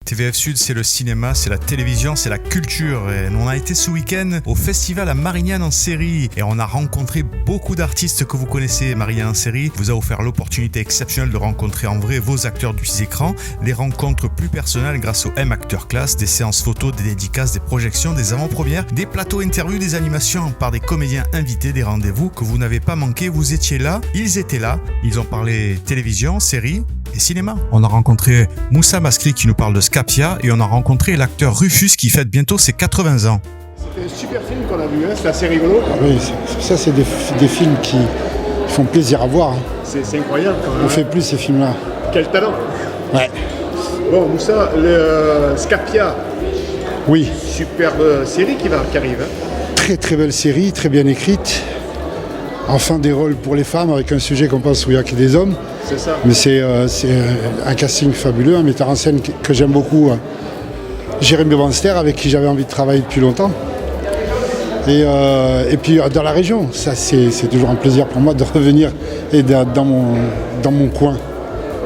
TVF Sud, c'est le cinéma, c'est la télévision, c'est la culture. Et on a été ce week-end au festival à Marignane en série et on a rencontré beaucoup d'artistes que vous connaissez. Marignane en série vous a offert l'opportunité exceptionnelle de rencontrer en vrai vos acteurs du écran, des rencontres plus personnelles grâce au M Acteur Class, des séances photos, des dédicaces, des projections, des avant-premières, des plateaux interviews, des animations par des comédiens invités, des rendez-vous que vous n'avez pas manqué. Vous étiez là, ils étaient là, ils ont parlé télévision, série et cinéma. On a rencontré Moussa Maskri qui nous parle de Scapia et on a rencontré l'acteur Rufus qui fête bientôt ses 80 ans. C'était un super film qu'on a vu, hein, c'est assez rigolo. Ah oui, ça c'est des films qui font plaisir à voir. C'est incroyable quand même. On fait plus ces films-là. Quel talent. Ouais. Bon, Moussa, le Scapia, Oui, superbe série qui arrive. Hein. très très belle série, très bien écrite. Enfin des rôles pour les femmes avec un sujet qu'on pense où il n'y a que des hommes. C'est ça. Mais c'est un casting fabuleux, un metteur en scène que j'aime beaucoup, Jérémy Banster, avec qui j'avais envie de travailler depuis longtemps. Et puis dans la région, ça c'est toujours un plaisir pour moi de revenir et dans mon coin.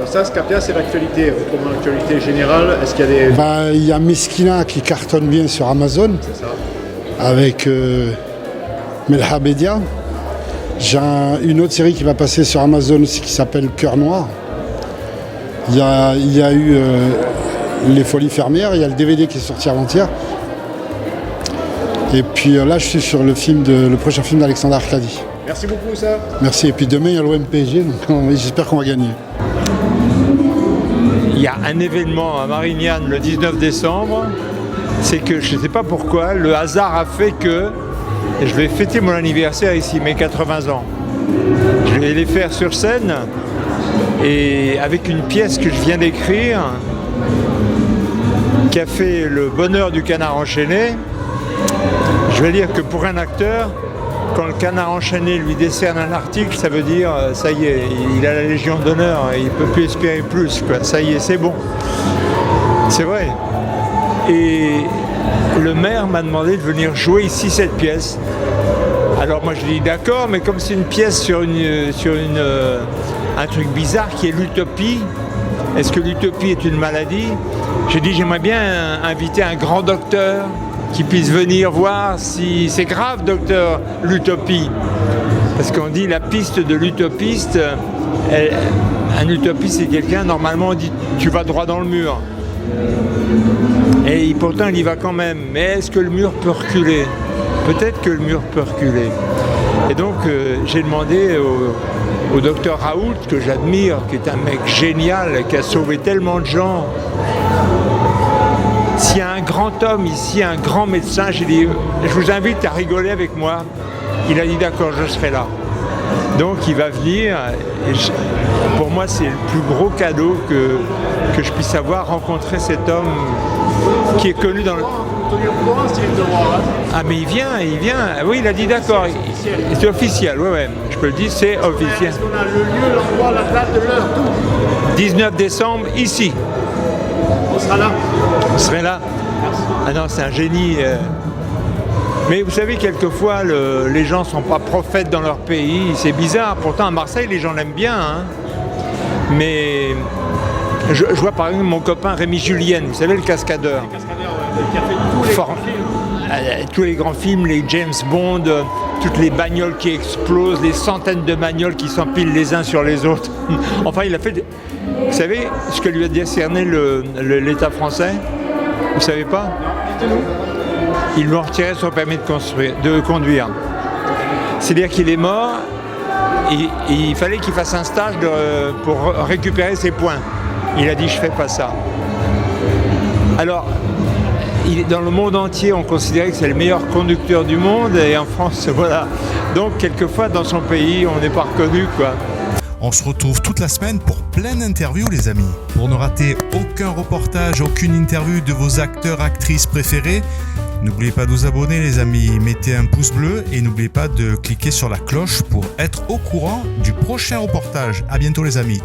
Ça, Scapia, c'est l'actualité. Autrement, l'actualité générale, est-ce qu'il y a des... Il y a Meskina qui cartonne bien sur Amazon, C'est ça. avec Melha Bedia. J'ai une autre série qui va passer sur Amazon aussi qui s'appelle Cœur Noir. Il y a eu Les Folies Fermières, il y a le DVD qui est sorti avant-hier. Et puis là, je suis sur le prochain film d'Alexandre Arcadi. Merci beaucoup, Moussa. Merci. Et puis demain, il y a l'OM PSG, donc j'espère qu'on va gagner. Il y a un événement à Marignane le 19 décembre. C'est que je ne sais pas pourquoi, le hasard a fait que je vais fêter mon anniversaire ici, mes 80 ans. Je vais les faire sur scène et avec une pièce que je viens d'écrire qui a fait le bonheur du Canard enchaîné. Je vais dire que pour un acteur, quand le Canard enchaîné lui décerne un article, ça veut dire ça y est, il a la Légion d'honneur, il ne peut plus espérer plus, quoi. Ça y est, c'est bon. C'est vrai. Et le maire m'a demandé de venir jouer ici cette pièce. Alors moi je dis d'accord, mais comme c'est une pièce sur un truc bizarre qui est l'utopie, est-ce que l'utopie est une maladie? J'ai dit j'aimerais bien inviter un grand docteur qui puisse venir voir si c'est grave, docteur, l'utopie. Parce qu'on dit la piste de l'utopiste, un utopiste c'est quelqu'un, normalement on dit tu vas droit dans le mur. Et pourtant il y va quand même. Mais est-ce que le mur peut reculer? Peut-être que le mur peut reculer. Et donc j'ai demandé au docteur Raoult, que j'admire, qui est un mec génial, qui a sauvé tellement de gens. S'il y a un grand homme ici, un grand médecin, j'ai dit je vous invite à rigoler avec moi. Il a dit d'accord, je serai là. Donc il va venir. Et pour moi c'est le plus gros cadeau que je puisse avoir, rencontrer cet homme qui est connu dans le... Ah mais il vient. Oui, il a dit d'accord. C'est officiel, ouais. Je peux le dire, c'est officiel. Est-ce qu'on a le lieu, l'endroit, la date de l'heure, tout? 19 décembre, ici. On sera là. Vous serez là. Ah non, c'est un génie. Mais vous savez, quelquefois, les gens ne sont pas prophètes dans leur pays. C'est bizarre. Pourtant, à Marseille, les gens l'aiment bien. Hein. Mais je vois par exemple mon copain Rémi Julienne, vous savez, le cascadeur. Le cascadeur, qui a fait tous les grands films. Tous les grands films, les James Bond, toutes les bagnoles qui explosent, les centaines de bagnoles qui s'empilent les uns sur les autres. Enfin, il a fait... Vous savez ce que lui a décerné l'État français? Vous savez pas? Ils lui ont retiré son permis de conduire. C'est-à-dire qu'il est mort et il fallait qu'il fasse un stage pour récupérer ses points. Il a dit je fais pas ça. Alors, dans le monde entier, on considérait que c'est le meilleur conducteur du monde et en France, voilà. Donc, quelquefois, dans son pays, on n'est pas reconnu, quoi. On se retrouve toute la semaine pour plein d'interviews, les amis. Pour ne rater aucun reportage, aucune interview de vos acteurs, actrices préférés, n'oubliez pas de vous abonner, les amis. Mettez un pouce bleu et n'oubliez pas de cliquer sur la cloche pour être au courant du prochain reportage. À bientôt, les amis.